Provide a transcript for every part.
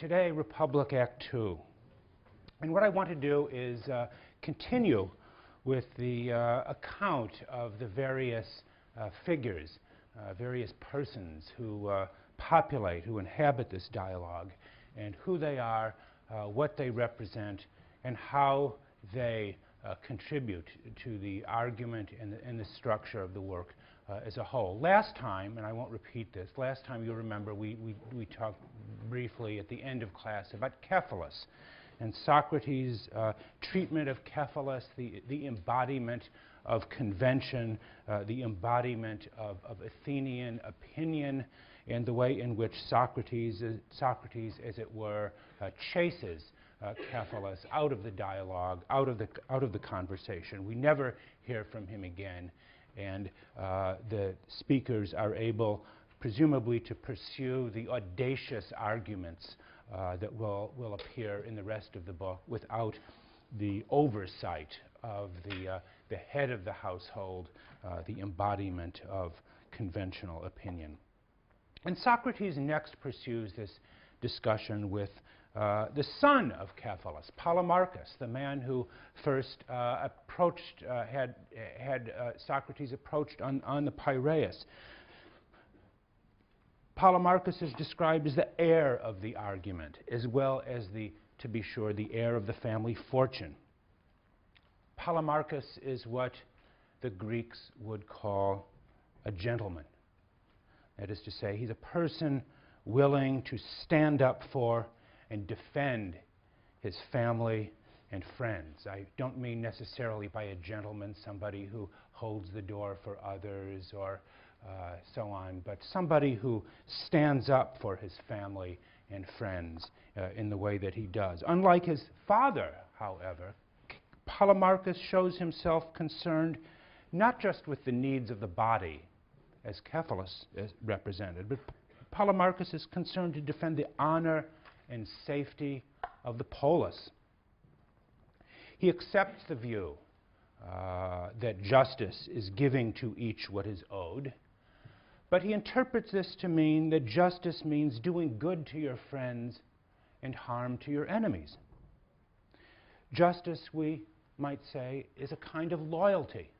Today, Republic Act II. And what I want to do is continue with the account of the various figures, various persons who populate, who inhabit this dialogue, and who they are, what they represent, and how they contribute to the argument and the structure of the work as a whole. Last time, and I won't repeat this, last time you remember we talked briefly at the end of class about Cephalus and Socrates' treatment of Cephalus, the embodiment of convention, the embodiment of Athenian opinion, and the way in which Socrates, as it were, chases Cephalus out of the dialogue, out of the conversation. We never hear from him again, and the speakers are able, presumably, to pursue the audacious arguments that will appear in the rest of the book without the oversight of the head of the household, the embodiment of conventional opinion. And Socrates next pursues this discussion with the son of Cephalus, Polemarchus, the man who first approached, had Socrates approached on the Piraeus. Polemarchus is described as the heir of the argument, as well as to be sure, the heir of the family fortune. Polemarchus is what the Greeks would call a gentleman. That is to say, he's a person willing to stand up for and defend his family and friends. I don't mean necessarily by a gentleman somebody who holds the door for others or so on, but somebody who stands up for his family and friends in the way that he does. Unlike his father, however, Polemarchus shows himself concerned not just with the needs of the body, as Cephalus is represented, but Polemarchus is concerned to defend the honor and safety of the polis. He accepts the view that justice is giving to each what is owed, but he interprets this to mean that justice means doing good to your friends and harm to your enemies. Justice, we might say, is a kind of loyalty.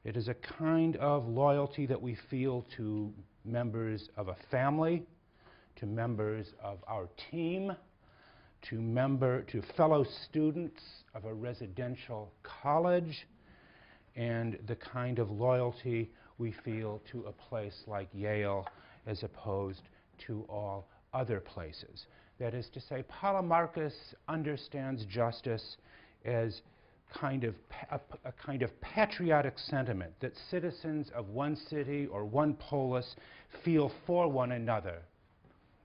It is a kind of loyalty that we feel to members of a family, to members of our team, to fellow students of a residential college, and the kind of loyalty we feel to a place like Yale as opposed to all other places. That is to say, Polemarchus understands justice as a kind of patriotic sentiment that citizens of one city or one polis feel for one another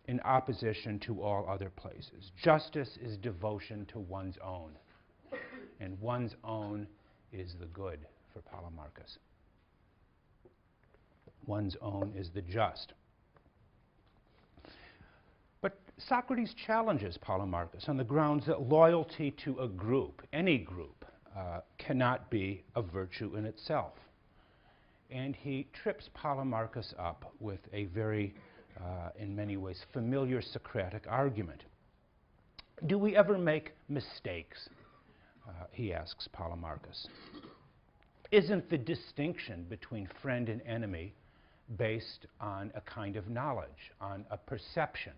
in opposition to all other places. Justice is devotion to one's own, and one's own is the good for Polemarchus. One's own is the just. But Socrates challenges Polemarchus on the grounds that loyalty to a group, any group, cannot be a virtue in itself. And he trips Polemarchus up with a very, in many ways, familiar Socratic argument. Do we ever make mistakes? He asks Polemarchus. Isn't the distinction between friend and enemy based on a kind of knowledge, on a perception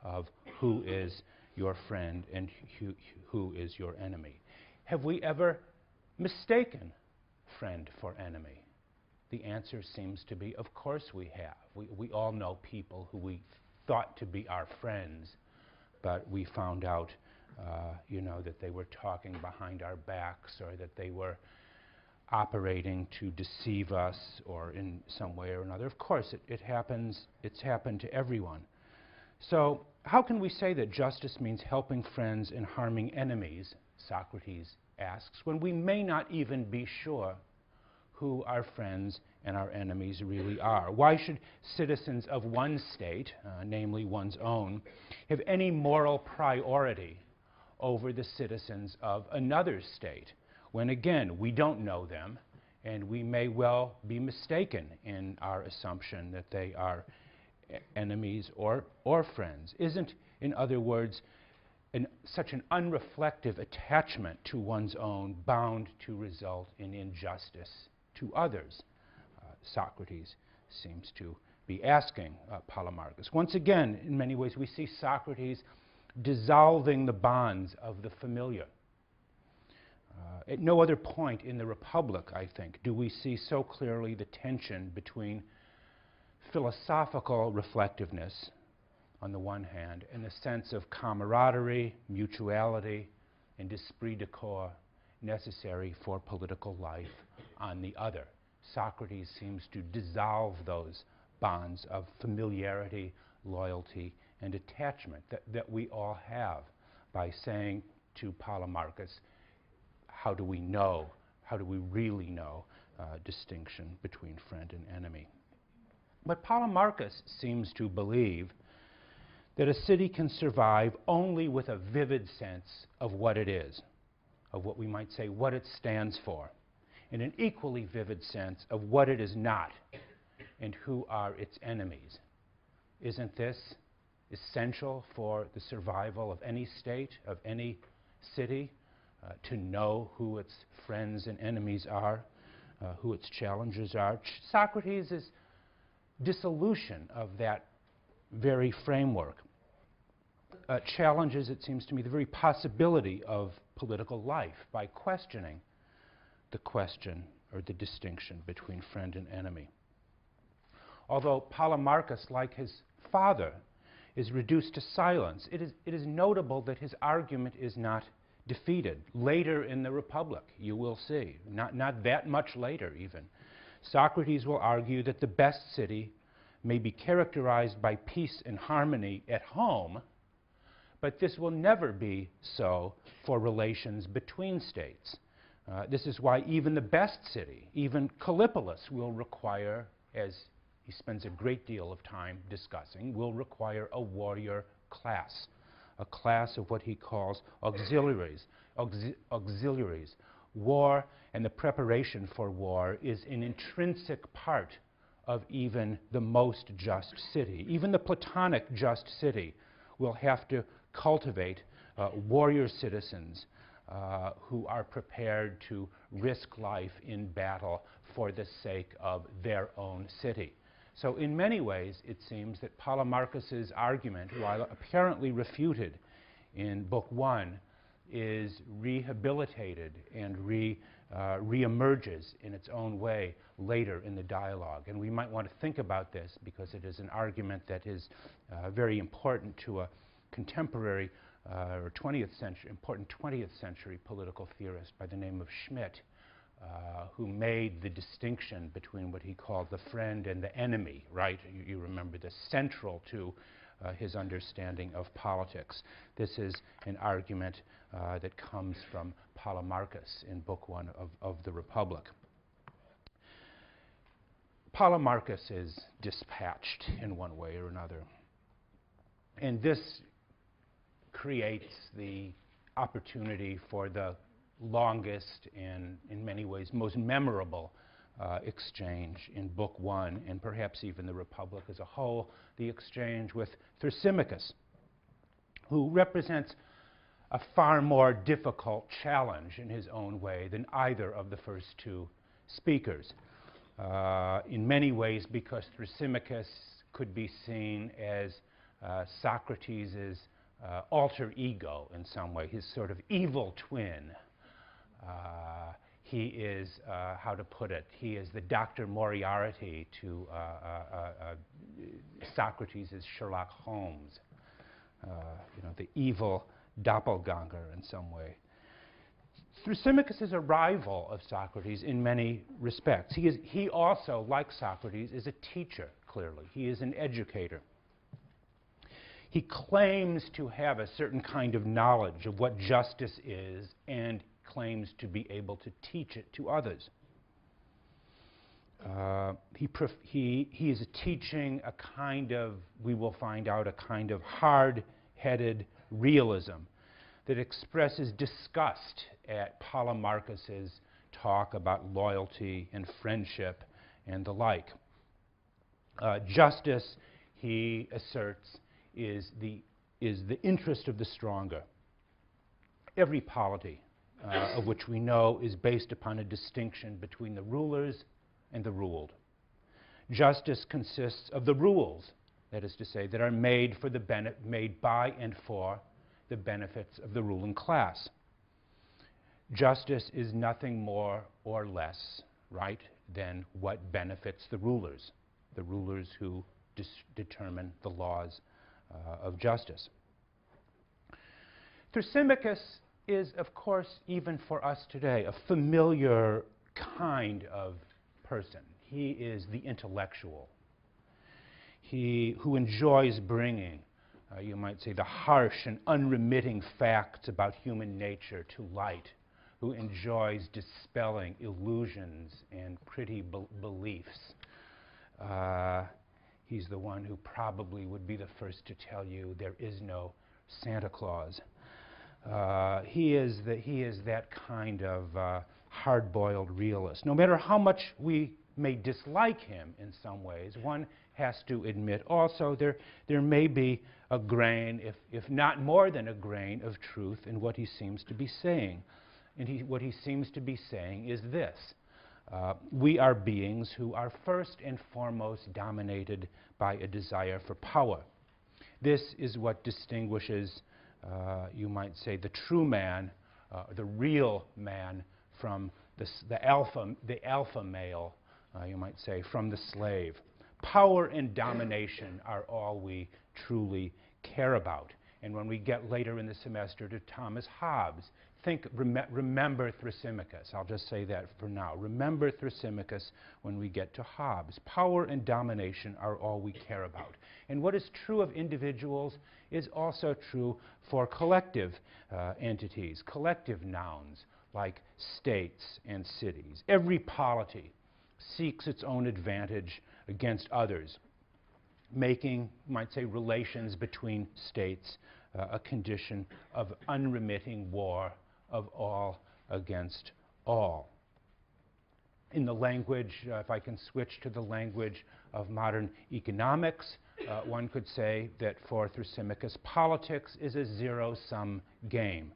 of who is your friend and who is your enemy? Have we ever mistaken friend for enemy? The answer seems to be, of course we have. We all know people who we thought to be our friends, but we found out, that they were talking behind our backs, or that they were operating to deceive us, or in some way or another. Of course, it happens. It's happened to everyone. So how can we say that justice means helping friends and harming enemies, Socrates asks, when we may not even be sure who our friends and our enemies really are? Why should citizens of one state, namely one's own, have any moral priority over the citizens of another state, when again, we don't know them, and we may well be mistaken in our assumption that they are enemies or friends? Isn't, in other words, such an unreflective attachment to one's own bound to result in injustice to others? Socrates seems to be asking Polemarchus. Once again, in many ways, we see Socrates dissolving the bonds of the familiar. At no other point in the Republic, I think, do we see so clearly the tension between philosophical reflectiveness on the one hand and the sense of camaraderie, mutuality, and esprit de corps necessary for political life on the other. Socrates seems to dissolve those bonds of familiarity, loyalty, and attachment that we all have by saying to Polemarchus, how do we know, how do we really know distinction between friend and enemy? But Polemarchus seems to believe that a city can survive only with a vivid sense of what it is, of what we might say, what it stands for, and an equally vivid sense of what it is not and who are its enemies. Isn't this essential for the survival of any state, of any city, to know who its friends and enemies are, who its challengers are? Socrates' dissolution of that very framework challenges, it seems to me, the very possibility of political life by questioning the question or the distinction between friend and enemy. Although Polemarchus, like his father, is reduced to silence, it is notable that his argument is not defeated. Later in the Republic, you will see, not that much later even, Socrates will argue that the best city may be characterized by peace and harmony at home, but this will never be so for relations between states. This is why even the best city, even Callipolis, will require, as he spends a great deal of time discussing, will require a warrior class, a class of what he calls auxiliaries. Auxiliaries. War and the preparation for war is an intrinsic part of even the most just city. Even the Platonic just city will have to cultivate warrior citizens who are prepared to risk life in battle for the sake of their own city. So in many ways, it seems that Polemarchus' argument, while apparently refuted in Book 1, is rehabilitated and reemerges in its own way later in the dialogue. And we might want to think about this because it is an argument that is very important to a contemporary or 20th century, important 20th century political theorist by the name of Schmidt, who made the distinction between what he called the friend and the enemy, right? You remember this, central to his understanding of politics. This is an argument that comes from Polemarchus in Book 1 of the Republic. Polemarchus is dispatched in one way or another. And this creates the opportunity for the longest and, in many ways, most memorable exchange in Book 1, and perhaps even the Republic as a whole, the exchange with Thrasymachus, who represents a far more difficult challenge in his own way than either of the first two speakers. In many ways, because Thrasymachus could be seen as Socrates' alter ego in some way, his sort of evil twin. He is, how to put it, he is the Dr. Moriarty to Socrates' Sherlock Holmes, the evil doppelganger in some way. Thrasymachus is a rival of Socrates in many respects. He also, like Socrates, is a teacher, clearly. He is an educator. He claims to have a certain kind of knowledge of what justice is and claims to be able to teach it to others. He is teaching a kind of, we will find out, a kind of hard-headed realism that expresses disgust at Polemarchus' talk about loyalty and friendship and the like. Justice, he asserts, is the interest of the stronger. Every polity of which we know is based upon a distinction between the rulers and the ruled. Justice consists of the rules, that is to say, that are made by and for the benefits of the ruling class. Justice is nothing more or less, right, than what benefits the rulers who determine the laws of justice. Thrasymachus is, of course, even for us today, a familiar kind of person. He is the intellectual. He who enjoys bringing, you might say, the harsh and unremitting facts about human nature to light, who enjoys dispelling illusions and pretty beliefs. He's the one who probably would be the first to tell you there is no Santa Claus. He is that kind of hard-boiled realist. No matter how much we may dislike him in some ways, one has to admit also there may be a grain, if not more than a grain, of truth in what he seems to be saying. And what he seems to be saying is this. We are beings who are first and foremost dominated by a desire for power. This is what distinguishes, you might say, the true man, the real man, from the alpha male, you might say, from the slave. Power and domination are all we truly care about. And when we get later in the semester to Thomas Hobbes, remember Thrasymachus. I'll just say that for now. Remember Thrasymachus when we get to Hobbes. Power and domination are all we care about. And what is true of individuals is also true for collective entities, collective nouns like states and cities. Every polity seeks its own advantage against others, making, you might say, relations between states a condition of unremitting war of all against all. In the language, if I can switch to the language of modern economics, one could say that for Thrasymachus, politics is a zero-sum game.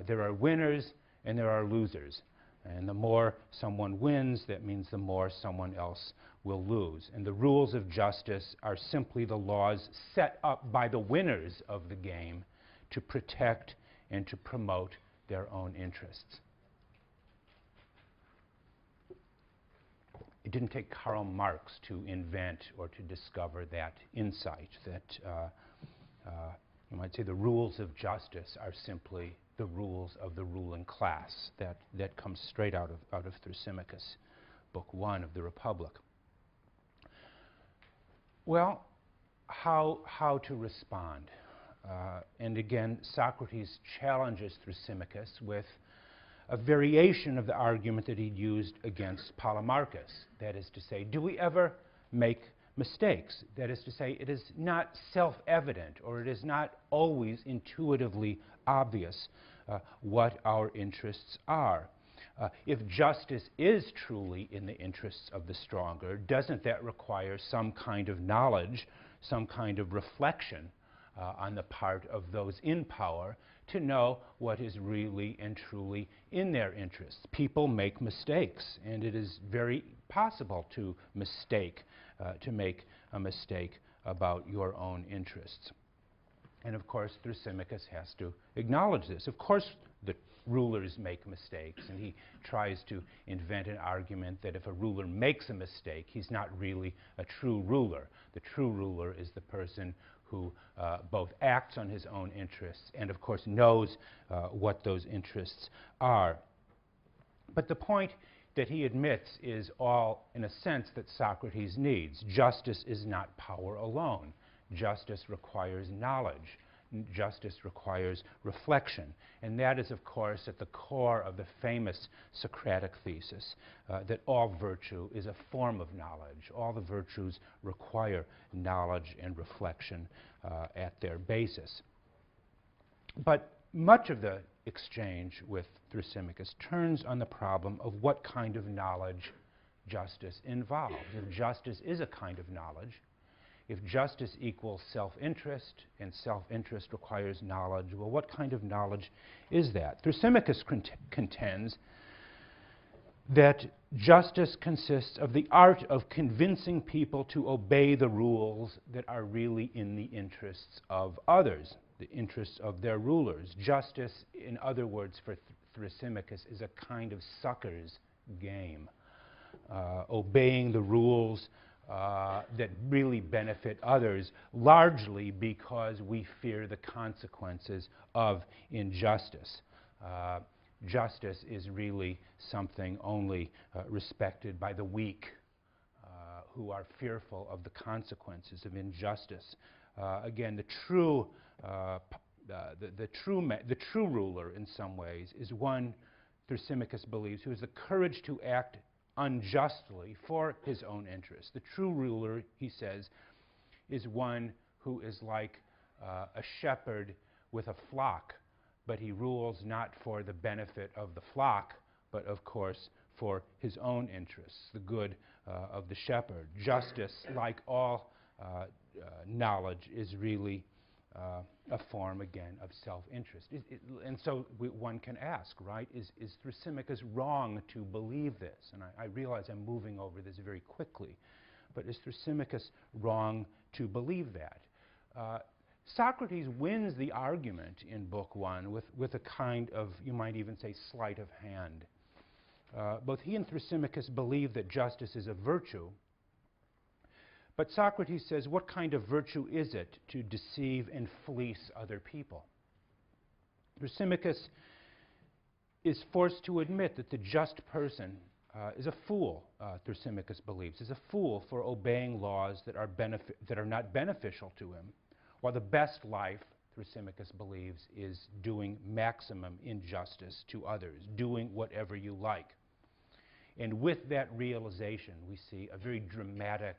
There are winners and there are losers. And the more someone wins, that means the more someone else will lose. And the rules of justice are simply the laws set up by the winners of the game to protect and to promote their own interests. It didn't take Karl Marx to invent or to discover that insight, that you might say the rules of justice are simply the rules of the ruling class. That comes straight out of Thrasymachus, Book 1 of the Republic. Well, how to respond? And again, Socrates challenges Thrasymachus with a variation of the argument that he'd used against Polemarchus. That is to say, do we ever make mistakes? That is to say, it is not self-evident, or it is not always intuitively obvious what our interests are. If justice is truly in the interests of the stronger, doesn't that require some kind of knowledge, some kind of reflection on the part of those in power to know what is really and truly in their interests? People make mistakes, and it is very possible to make a mistake about your own interests. And of course, Thrasymachus has to acknowledge this. Of course, the rulers make mistakes, and he tries to invent an argument that if a ruler makes a mistake, he's not really a true ruler. The true ruler is the person who both acts on his own interests and, of course, knows what those interests are. But the point that he admits is all, in a sense, that Socrates needs. Justice is not power alone. Justice requires knowledge. Justice requires reflection. And that is, of course, at the core of the famous Socratic thesis that all virtue is a form of knowledge. All the virtues require knowledge and reflection at their basis. But much of the exchange with Thrasymachus turns on the problem of what kind of knowledge justice involves. If justice is a kind of knowledge, if justice equals self-interest, and self-interest requires knowledge, well, what kind of knowledge is that? Thrasymachus contends that justice consists of the art of convincing people to obey the rules that are really in the interests of others, the interests of their rulers. Justice, in other words, for Thrasymachus, is a kind of sucker's game, obeying the rules that really benefit others, largely because we fear the consequences of injustice. Justice is really something only respected by the weak, who are fearful of the consequences of injustice. Again, the true ruler, in some ways, is one, Thrasymachus believes, who has the courage to act unjustly for his own interests. The true ruler, he says, is one who is like a shepherd with a flock, but he rules not for the benefit of the flock, but of course for his own interests, the good of the shepherd. Justice, like all knowledge, is really a form, again, of self-interest. And so one can ask, right, is Thrasymachus wrong to believe this? And I realize I'm moving over this very quickly, but is Thrasymachus wrong to believe that? Socrates wins the argument in Book 1 with a kind of, you might even say, sleight of hand. Both he and Thrasymachus believe that justice is a virtue, but Socrates says, what kind of virtue is it to deceive and fleece other people? Thrasymachus is forced to admit that the just person is a fool, Thrasymachus believes, is a fool for obeying laws that are not beneficial to him, while the best life, Thrasymachus believes, is doing maximum injustice to others, doing whatever you like. And with that realization, we see a very dramatic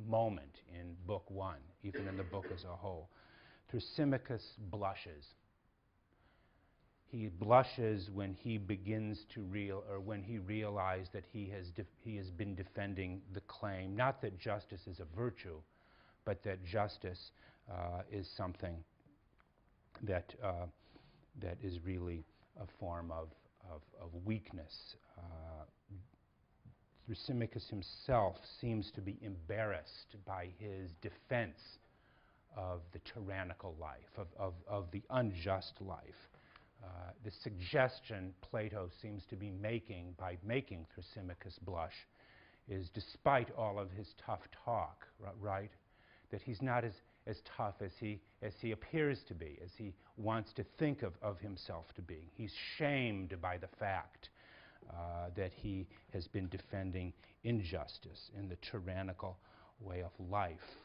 moment in Book 1, even in the book as a whole. Thrasymachus blushes. He blushes when he begins to when he realizes that he has been defending the claim, not that justice is a virtue, but that justice is something that is really a form of weakness. Thrasymachus himself seems to be embarrassed by his defense of the tyrannical life, of the unjust life. The suggestion Plato seems to be making by making Thrasymachus blush is, despite all of his tough talk, right, that he's not as tough as he appears to be, as he wants to think of himself to be. He's shamed by the fact that he has been defending injustice in the tyrannical way of life.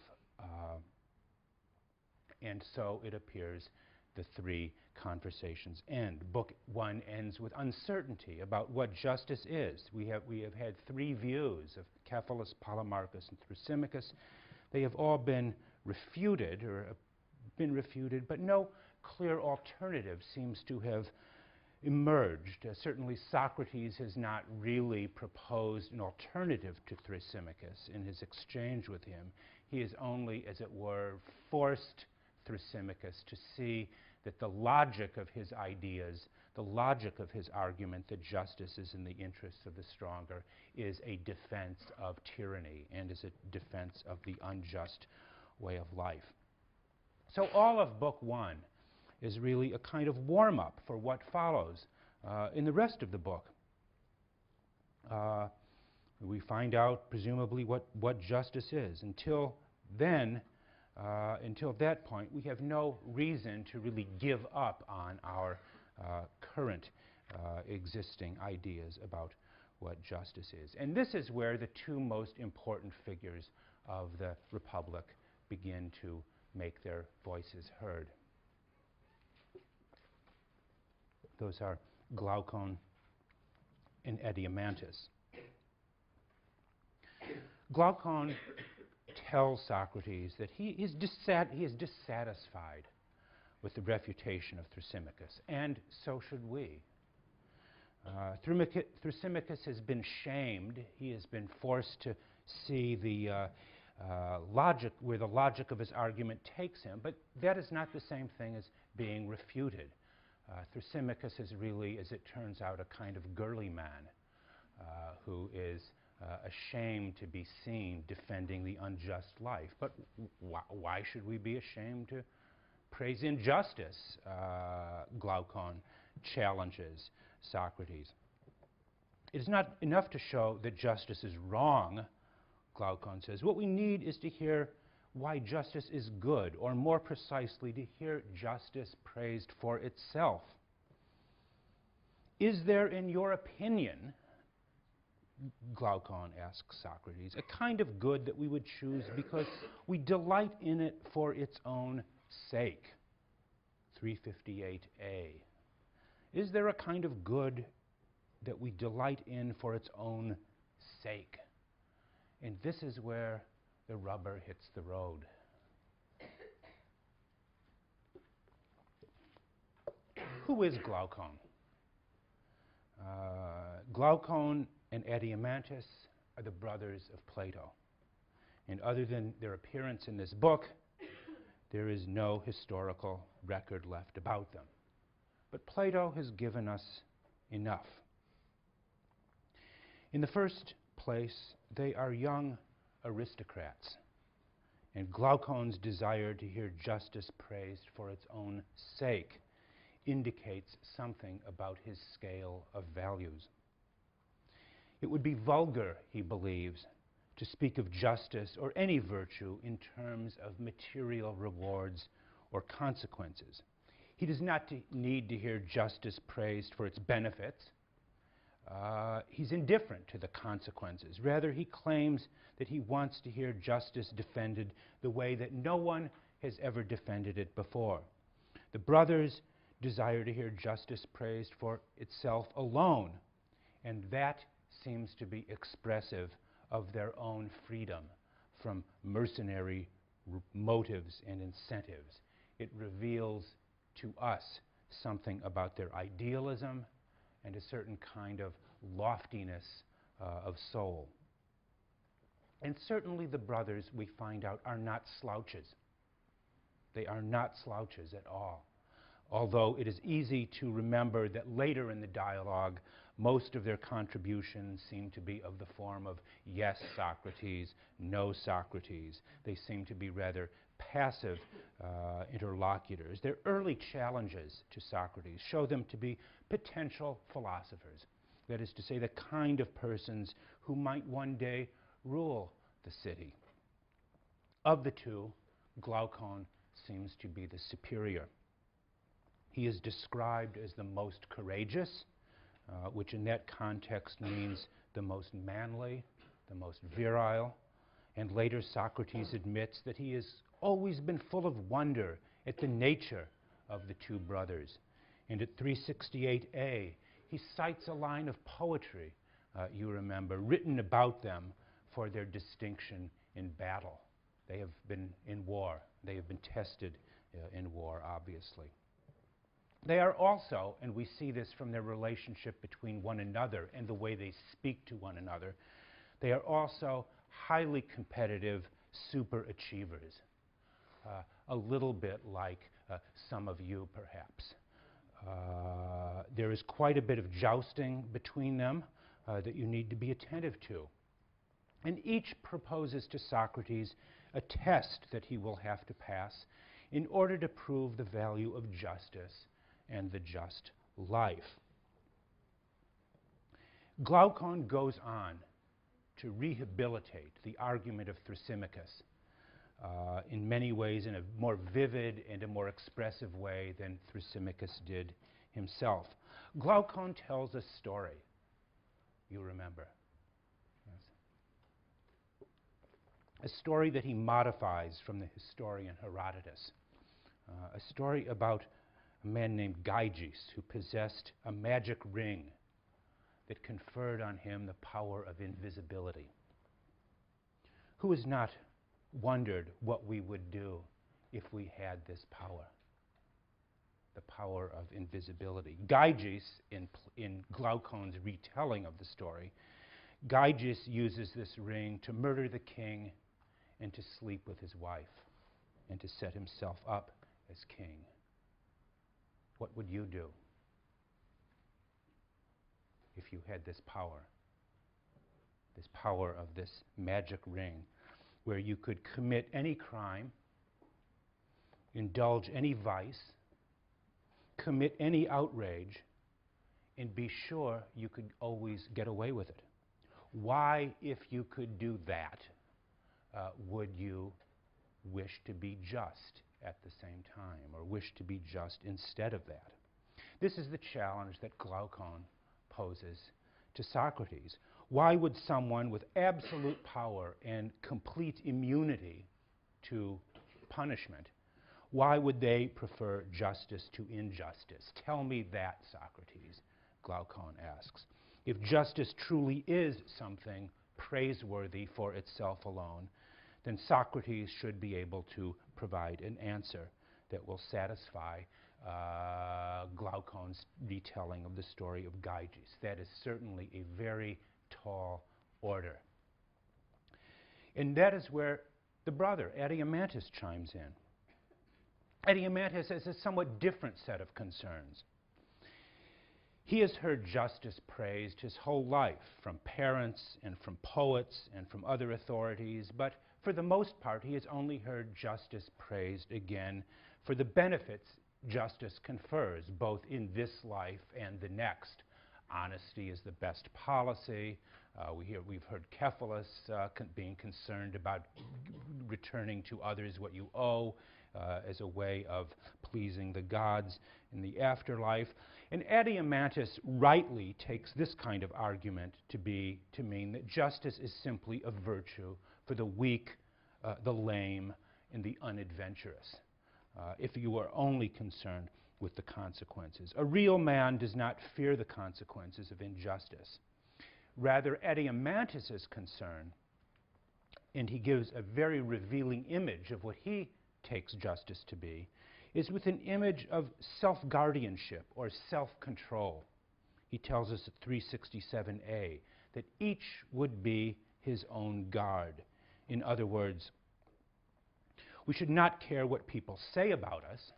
And so it appears the three conversations end. Book 1 ends with uncertainty about what justice is. We have had three views of Cephalus, Polemarchus, and Thrasymachus. They have all been refuted, but no clear alternative seems to have emerged. Certainly Socrates has not really proposed an alternative to Thrasymachus in his exchange with him. He has only, as it were, forced Thrasymachus to see that the logic of his ideas, the logic of his argument that justice is in the interests of the stronger, is a defense of tyranny and is a defense of the unjust way of life. So all of Book 1 is really a kind of warm-up for what follows in the rest of the book. We find out, presumably, what justice is. Until then, until that point, we have no reason to really give up on our current existing ideas about what justice is. And this is where the two most important figures of the Republic begin to make their voices heard. Those are Glaucon and Adeimantus. Glaucon tells Socrates that he is dissatisfied with the refutation of Thrasymachus, and so should we. Thrasymachus has been shamed. He has been forced to see the where the logic of his argument takes him, but that is not the same thing as being refuted. Thrasymachus is really, as it turns out, a kind of girly man who is ashamed to be seen defending the unjust life. But why should we be ashamed to praise injustice? Glaucon challenges Socrates. It is not enough to show that justice is wrong, Glaucon says. What we need is to hear why justice is good, or more precisely, to hear justice praised for itself. Is there, in your opinion, Glaucon asks Socrates, a kind of good that we would choose because we delight in it for its own sake? 358a. Is there a kind of good that we delight in for its own sake? And this is where the rubber hits the road. Who is Glaucon? Glaucon and Adeimantus are the brothers of Plato. And other than their appearance in this book, there is no historical record left about them. But Plato has given us enough. In the first place, they are young aristocrats, and Glaucon's desire to hear justice praised for its own sake indicates something about his scale of values. It would be vulgar, he believes, to speak of justice or any virtue in terms of material rewards or consequences. He does not need to hear justice praised for its benefits. He's indifferent to the consequences. Rather, he claims that he wants to hear justice defended the way that no one has ever defended it before. The brothers desire to hear justice praised for itself alone, and that seems to be expressive of their own freedom from mercenary motives and incentives. It reveals to us something about their idealism and a certain kind of loftiness of soul. And certainly the brothers, we find out, are not slouches. They are not slouches at all. Although it is easy to remember that later in the dialogue, most of their contributions seem to be of the form of yes, Socrates, no, Socrates. They seem to be rather passive interlocutors. Their early challenges to Socrates show them to be potential philosophers. That is to say, the kind of persons who might one day rule the city. Of the two, Glaucon seems to be the superior. He is described as the most courageous, which in that context means the most manly, the most virile. And later Socrates admits that he has always been full of wonder at the nature of the two brothers. And at 368a, he cites a line of poetry, you remember, written about them for their distinction in battle. They have been in war. They have been tested in war, obviously. They are also, and we see this from their relationship between one another and the way they speak to one another, they are also highly competitive super-achievers, a little bit like some of you, perhaps. There is quite a bit of jousting between them that you need to be attentive to. And each proposes to Socrates a test that he will have to pass in order to prove the value of justice and the just life. Glaucon goes on to rehabilitate the argument of Thrasymachus in many ways in a more vivid and a more expressive way than Thrasymachus did himself. Glaucon tells a story, you remember. Yes. A story that he modifies from the historian Herodotus. A story about a man named Gyges who possessed a magic ring that conferred on him the power of invisibility. Who has not wondered what we would do if we had this power? The power of invisibility. Gyges, in Glaucon's retelling of the story, Gyges uses this ring to murder the king and to sleep with his wife and to set himself up as king. What would you do if you had this power of this magic ring where you could commit any crime, indulge any vice, commit any outrage, and be sure you could always get away with it? Why, if you could do that, would you wish to be just at the same time, or wish to be just instead of that? This is the challenge that Glaucon poses to Socrates. Why would someone with absolute power and complete immunity to punishment, why would they prefer justice to injustice? Tell me that, Socrates, Glaucon asks. If justice truly is something praiseworthy for itself alone, then Socrates should be able to provide an answer that will satisfy Glaucon's retelling of the story of Gyges. That is certainly a very tall order. And that is where the brother, Adeimantus, chimes in. Adeimantus has a somewhat different set of concerns. He has heard justice praised his whole life, from parents and from poets and from other authorities, but for the most part he has only heard justice praised again for the benefits justice confers, both in this life and the next. Honesty is the best policy. We've heard Cephalus being concerned about returning to others what you owe as a way of pleasing the gods in the afterlife. And Adeimantus rightly takes this kind of argument to mean that justice is simply a virtue for the weak, the lame, and the unadventurous, if you are only concerned with the consequences. A real man does not fear the consequences of injustice. Rather, Adeimantus's concern, and he gives a very revealing image of what he takes justice to be, is with an image of self-guardianship or self-control. He tells us at 367a that each would be his own guard. In other words, we should not care what people say about us,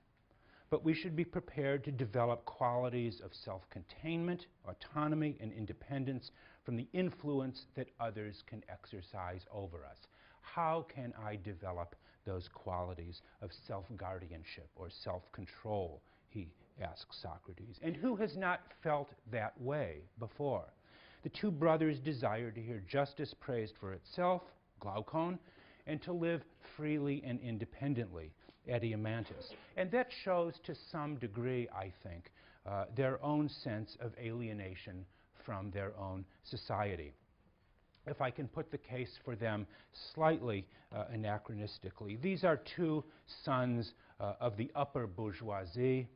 but we should be prepared to develop qualities of self-containment, autonomy, and independence from the influence that others can exercise over us. How can I develop those qualities of self-guardianship or self-control, he asks Socrates. And who has not felt that way before? The two brothers desire to hear justice praised for itself, Glaucon, and to live freely and independently, Adeimantus. And that shows to some degree, I think, their own sense of alienation from their own society. If I can put the case for them slightly anachronistically, these are two sons of the upper bourgeoisie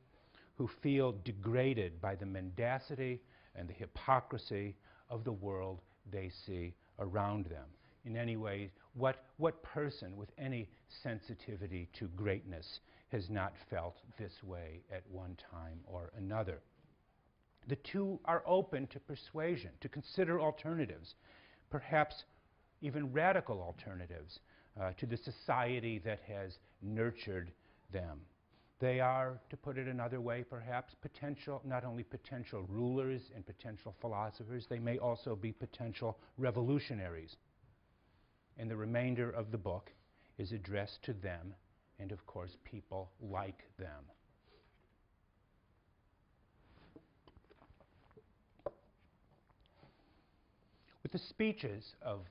who feel degraded by the mendacity and the hypocrisy of the world they see around them. In any way, what person with any sensitivity to greatness has not felt this way at one time or another? The two are open to persuasion, to consider alternatives, perhaps even radical alternatives to the society that has nurtured them. They are, to put it another way, perhaps not only potential rulers and potential philosophers, they may also be potential revolutionaries. And the remainder of the book is addressed to them and, of course, people like them. With the speeches of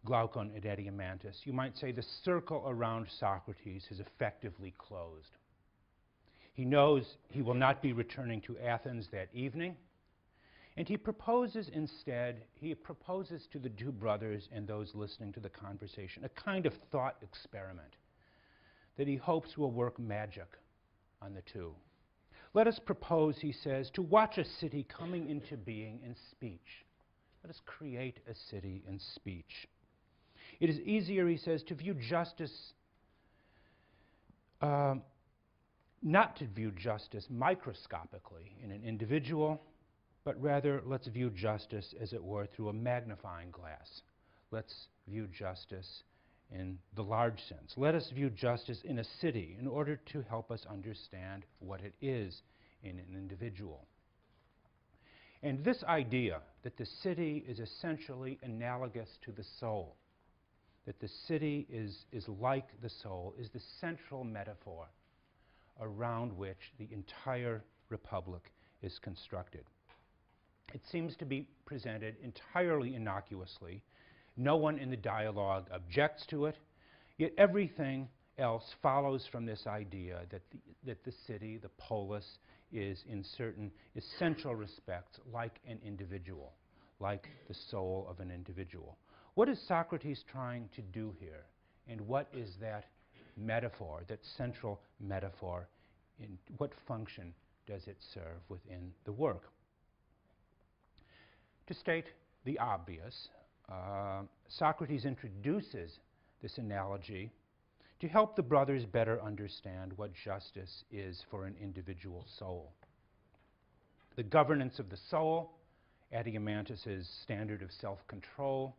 Glaucon and Adeimantus, you might say the circle around Socrates has effectively closed. He knows he will not be returning to Athens that evening, and he proposes instead, to the two brothers and those listening to the conversation, a kind of thought experiment that he hopes will work magic on the two. Let us propose, he says, to watch a city coming into being in speech. Let us create a city in speech. It is easier, he says, to view justice, not to view justice microscopically in an individual, but rather let's view justice, as it were, through a magnifying glass. Let's view justice in the large sense. Let us view justice in a city in order to help us understand what it is in an individual. And this idea that the city is essentially analogous to the soul, that the city is like the soul, is the central metaphor around which the entire republic is constructed. It seems to be presented entirely innocuously. No one in the dialogue objects to it, yet everything else follows from this idea that the city, the polis, is in certain essential respects like an individual, like the soul of an individual. What is Socrates trying to do here? And what is that metaphor, that central metaphor? In what function does it serve within the work? To state the obvious, Socrates introduces this analogy to help the brothers better understand what justice is for an individual soul. The governance of the soul, Adiamantus's standard of self-control,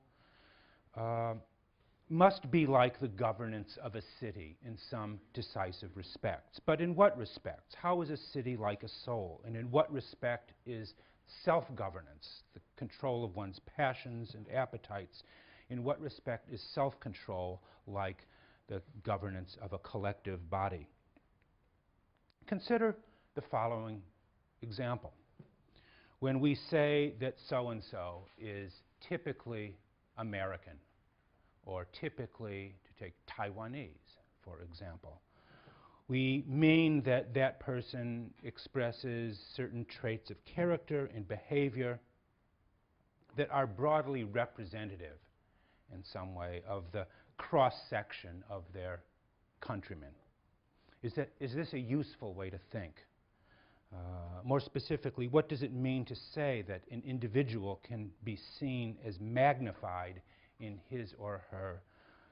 must be like the governance of a city in some decisive respects. But in what respects? How is a city like a soul? And in what respect is self-governance, the control of one's passions and appetites, in what respect is self-control like the governance of a collective body? Consider the following example. When we say that so-and-so is typically American, or typically, to take Taiwanese, for example, we mean that that person expresses certain traits of character and behavior that are broadly representative in some way of the cross-section of their countrymen. Is this a useful way to think? More specifically, what does it mean to say that an individual can be seen as magnified in his or her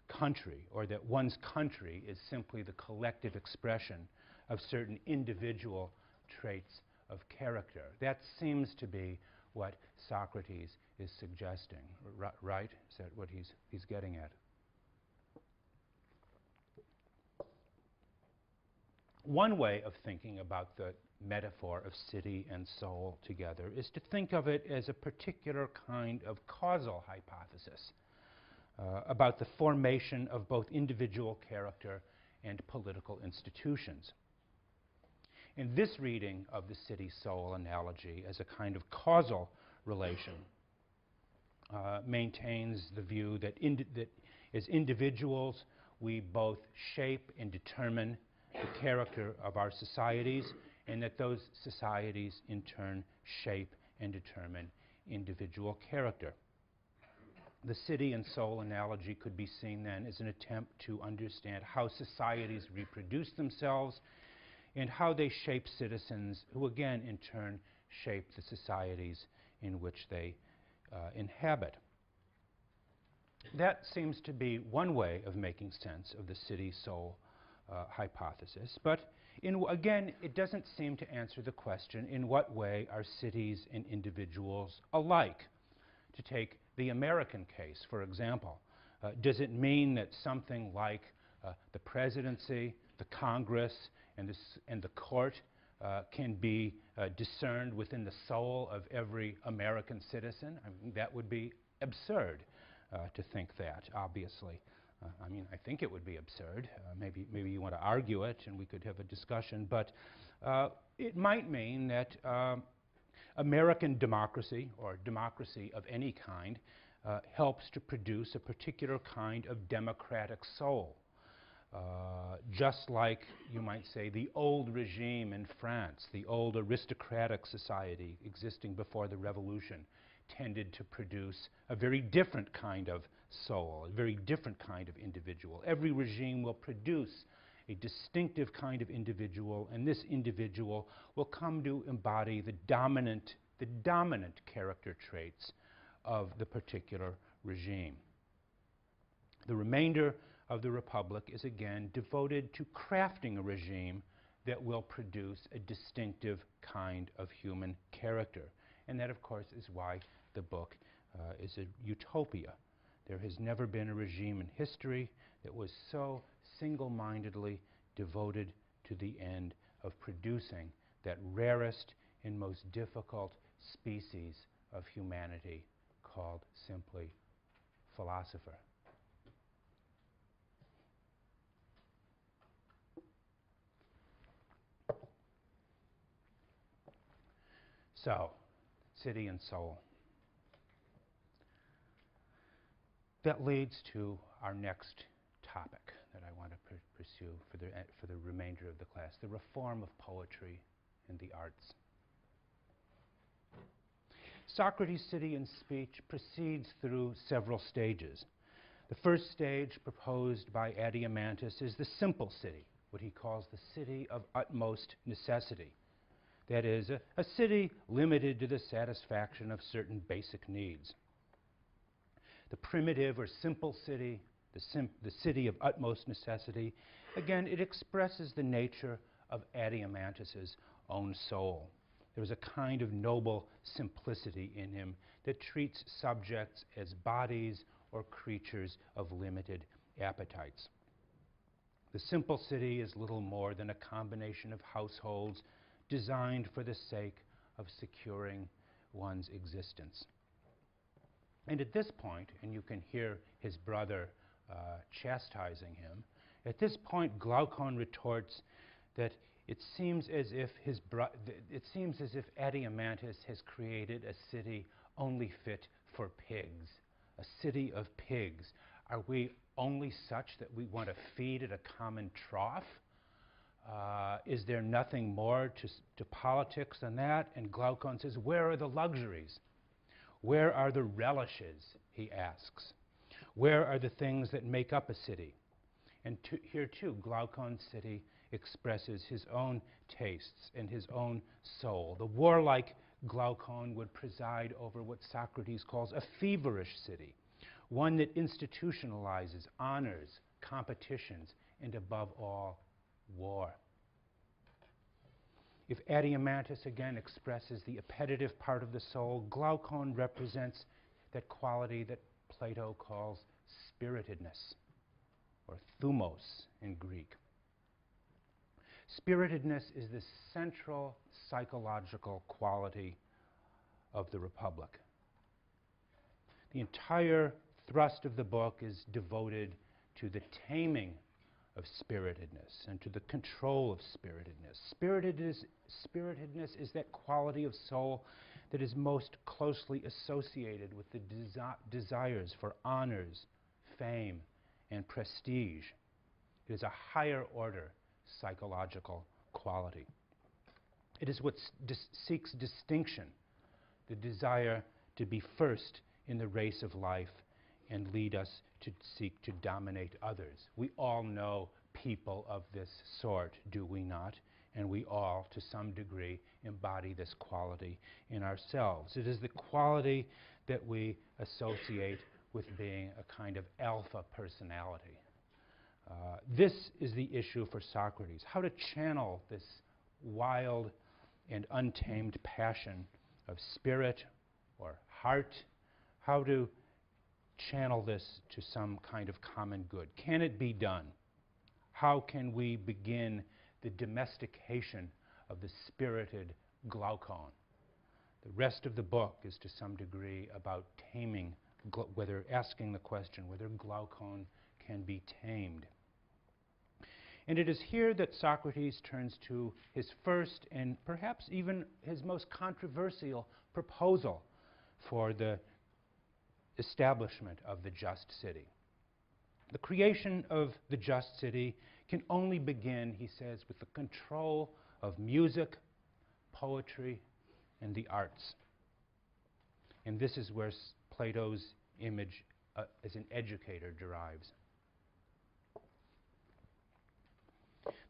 country, or that one's country is simply the collective expression of certain individual traits of character? That seems to be what Socrates is suggesting, right? Is that what he's getting at? One way of thinking about the metaphor of city and soul together is to think of it as a particular kind of causal hypothesis about the formation of both individual character and political institutions. And this reading of the city-soul analogy as a kind of causal relation maintains the view that as individuals we both shape and determine the character of our societies, and that those societies in turn shape and determine individual character. The city and soul analogy could be seen then as an attempt to understand how societies reproduce themselves and how they shape citizens who again in turn shape the societies in which they inhabit. That seems to be one way of making sense of the city-soul hypothesis, but again, it doesn't seem to answer the question, in what way are cities and individuals alike? To take the American case, for example, does it mean that something like the presidency, the Congress, and the court can be discerned within the soul of every American citizen? I mean, that would be absurd to think that, obviously. I mean, I think it would be absurd. Maybe you want to argue it, and we could have a discussion. But it might mean that American democracy, or democracy of any kind, helps to produce a particular kind of democratic soul. Just like, you might say, the old regime in France, the old aristocratic society existing before the Revolution, tended to produce a very different kind of soul, a very different kind of individual. Every regime will produce a distinctive kind of individual, and this individual will come to embody the dominant character traits of the particular regime. The remainder of the Republic is again devoted to crafting a regime that will produce a distinctive kind of human character. And that, of course, is why the book is a utopia, There has never been a regime in history that was so single-mindedly devoted to the end of producing that rarest and most difficult species of humanity called simply philosopher. So, city and soul. That leads to our next topic that I want to pursue for the remainder of the class, the reform of poetry and the arts. Socrates' city and speech proceeds through several stages. The first stage proposed by Adeimantus is the simple city, what he calls the city of utmost necessity. That is, a city limited to the satisfaction of certain basic needs. The primitive or simple city, the city of utmost necessity, again, it expresses the nature of Adeimantus's own soul. There is a kind of noble simplicity in him that treats subjects as bodies or creatures of limited appetites. The simple city is little more than a combination of households designed for the sake of securing one's existence. And at this point, and you can hear his brother chastising him, at this point Glaucon retorts that it seems as if Adeimantus has created a city only fit for pigs, a city of pigs. Are we only such that we want to feed at a common trough? Is there nothing more to politics than that? And Glaucon says, where are the luxuries? Where are the relishes, he asks. Where are the things that make up a city? And here too, Glaucon's city expresses his own tastes and his own soul. The warlike Glaucon would preside over what Socrates calls a feverish city, one that institutionalizes honors, competitions, and above all, war. If Adeimantus again expresses the appetitive part of the soul, Glaucon represents that quality that Plato calls spiritedness, or thumos in Greek. Spiritedness is the central psychological quality of the Republic. The entire thrust of the book is devoted to the taming of spiritedness and to the control of spiritedness. Spiritedness is that quality of soul that is most closely associated with the desires for honors, fame, and prestige. It is a higher order psychological quality. It is what seeks distinction, the desire to be first in the race of life and lead us to seek to dominate others. We all know people of this sort, do we not? And we all, to some degree, embody this quality in ourselves. It is the quality that we associate with being a kind of alpha personality. This is the issue for Socrates, how to channel this wild and untamed passion of spirit or heart, how to channel this to some kind of common good. Can it be done? How can we begin the domestication of the spirited Glaucon? The rest of the book is to some degree about taming, asking the question whether Glaucon can be tamed. And it is here that Socrates turns to his first and perhaps even his most controversial proposal for the establishment of the just city. The creation of the just city can only begin, he says, with the control of music, poetry, and the arts. And this is where Plato's image as an educator derives.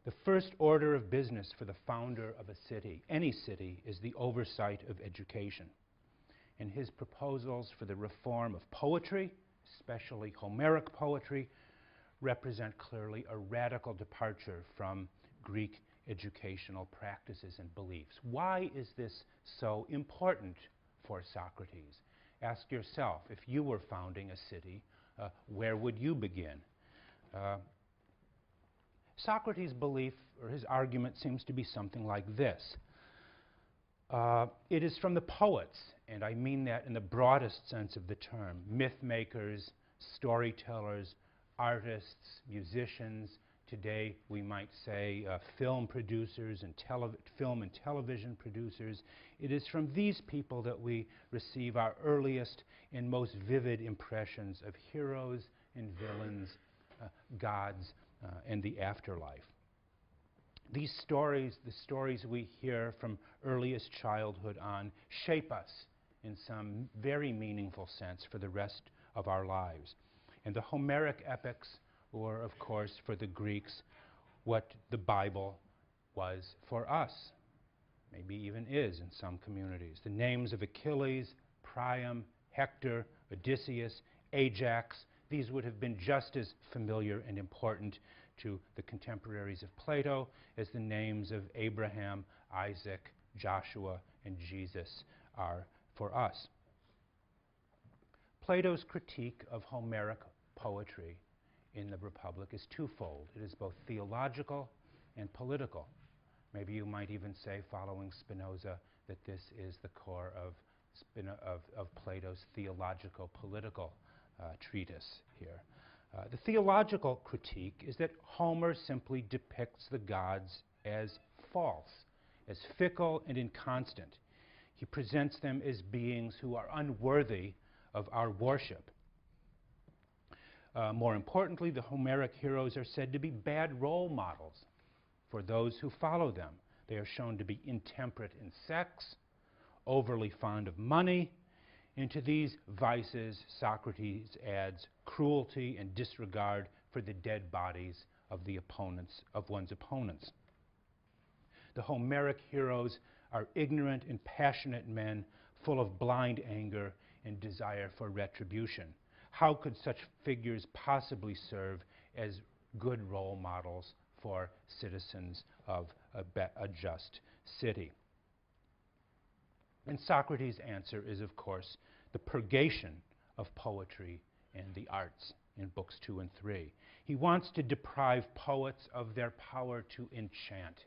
The first order of business for the founder of a city, any city, is the oversight of education. And his proposals for the reform of poetry, especially Homeric poetry, represent clearly a radical departure from Greek educational practices and beliefs. Why is this so important for Socrates? Ask yourself, if you were founding a city, where would you begin? Socrates' belief, or his argument, seems to be something like this. It is from the poets, and I mean that in the broadest sense of the term, myth makers, storytellers, artists, musicians. Today we might say film producers and film and television producers. It is from these people that we receive our earliest and most vivid impressions of heroes and villains, gods, and the afterlife. These stories, the stories we hear from earliest childhood on, shape us in some very meaningful sense for the rest of our lives. And the Homeric epics were, of course, for the Greeks, what the Bible was for us, maybe even is in some communities. The names of Achilles, Priam, Hector, Odysseus, Ajax, these would have been just as familiar and important to the contemporaries of Plato as the names of Abraham, Isaac, Joshua, and Jesus are for us. Plato's critique of Homeric poetry in the Republic is twofold. It is both theological and political. Maybe you might even say, following Spinoza, that this is the core of Plato's theological-political treatise here. The theological critique is that Homer simply depicts the gods as false, as fickle and inconstant. He presents them as beings who are unworthy of our worship. More importantly, the Homeric heroes are said to be bad role models for those who follow them. They are shown to be intemperate in sex, overly fond of money, and to these vices, Socrates adds cruelty and disregard for the dead bodies of one's opponents. The Homeric heroes are ignorant and passionate men full of blind anger and desire for retribution. How could such figures possibly serve as good role models for citizens of a just city? And Socrates' answer is, of course, the purgation of poetry and the arts in books 2 and 3. He wants to deprive poets of their power to enchant.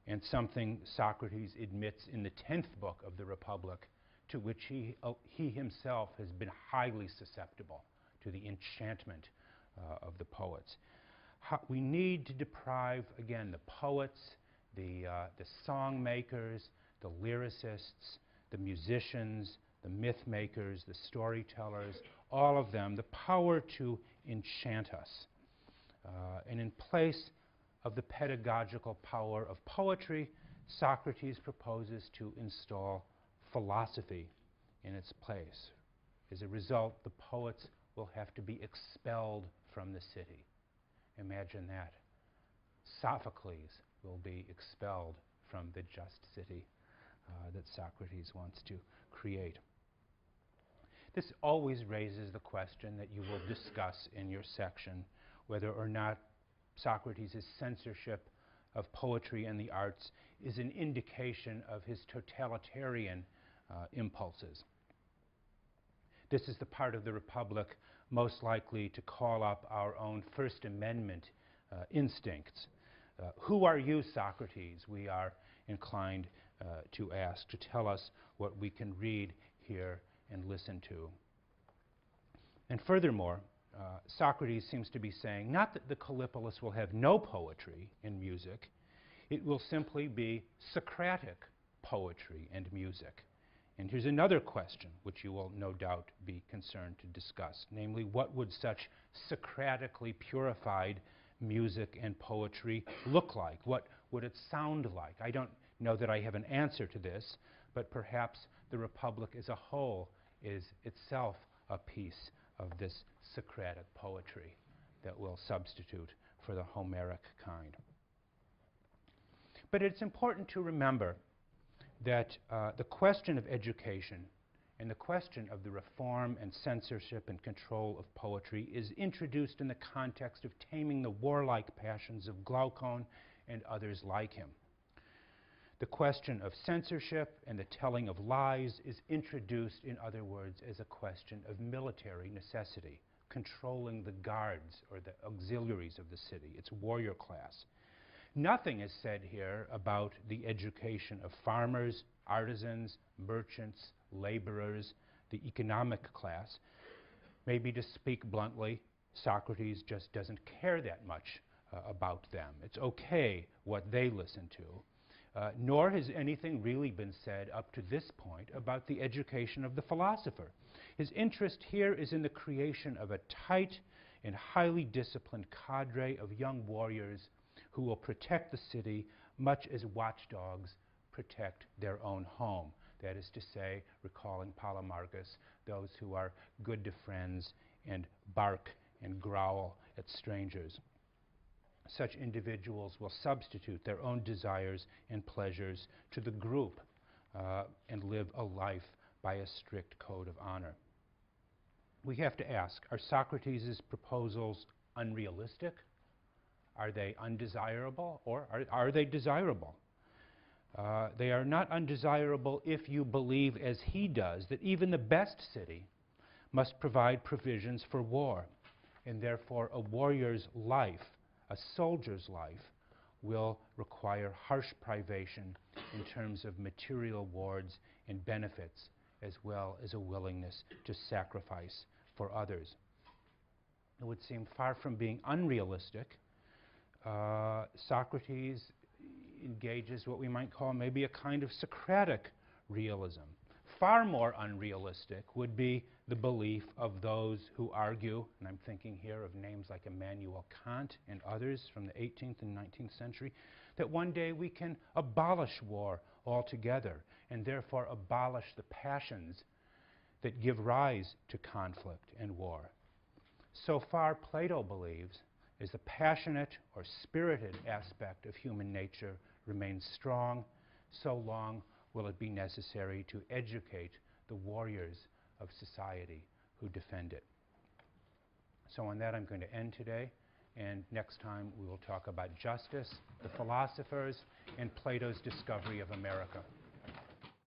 And something Socrates admits in the 10th book of the Republic, to which he himself has been highly susceptible to the enchantment of the poets. We need to deprive, again, the poets, the song makers, the lyricists, the musicians, the myth makers, the storytellers, all of them, the power to enchant us. And in place of the pedagogical power of poetry, Socrates proposes to install philosophy in its place. As a result, the poets will have to be expelled from the city. Imagine that. Sophocles will be expelled from the just city that Socrates wants to create. This always raises the question that you will discuss in your section, whether or not Socrates' censorship of poetry and the arts is an indication of his totalitarian impulses. This is the part of the Republic most likely to call up our own First Amendment instincts. Who are you, Socrates? We are inclined to ask, to tell us what we can read, hear, and listen to. And furthermore, Socrates seems to be saying not that the Callipolis will have no poetry and music, it will simply be Socratic poetry and music. And here's another question which you will no doubt be concerned to discuss, namely, what would such Socratically purified music and poetry look like? What would it sound like? I don't know that I have an answer to this, but perhaps the Republic as a whole is itself a piece of this Socratic poetry that will substitute for the Homeric kind. But it's important to remember that the question of education and the question of the reform and censorship and control of poetry is introduced in the context of taming the warlike passions of Glaucon and others like him. The question of censorship and the telling of lies is introduced, in other words, as a question of military necessity, controlling the guards or the auxiliaries of the city, its warrior class. Nothing is said here about the education of farmers, artisans, merchants, laborers, the economic class. Maybe to speak bluntly, Socrates just doesn't care that much about them. It's okay what they listen to. Nor has anything really been said up to this point about the education of the philosopher. His interest here is in the creation of a tight and highly disciplined cadre of young warriors who will protect the city much as watchdogs protect their own home. That is to say, recalling Polemarchus, those who are good to friends and bark and growl at strangers. Such individuals will substitute their own desires and pleasures to the group and live a life by a strict code of honor. We have to ask, are Socrates' proposals unrealistic? Are they undesirable, or are they desirable? They are not undesirable if you believe, as he does, that even the best city must provide provisions for war, and therefore a warrior's life, a soldier's life, will require harsh privation in terms of material rewards and benefits, as well as a willingness to sacrifice for others. It would seem far from being unrealistic. Socrates engages what we might call maybe a kind of Socratic realism. Far more unrealistic would be the belief of those who argue, and I'm thinking here of names like Immanuel Kant and others from the 18th and 19th century, that one day we can abolish war altogether and therefore abolish the passions that give rise to conflict and war. So far, Plato believes is the passionate or spirited aspect of human nature remains strong, so long will it be necessary to educate the warriors of society who defend it. So on that, I'm going to end today, and next time we will talk about justice, the philosophers, and Plato's discovery of America.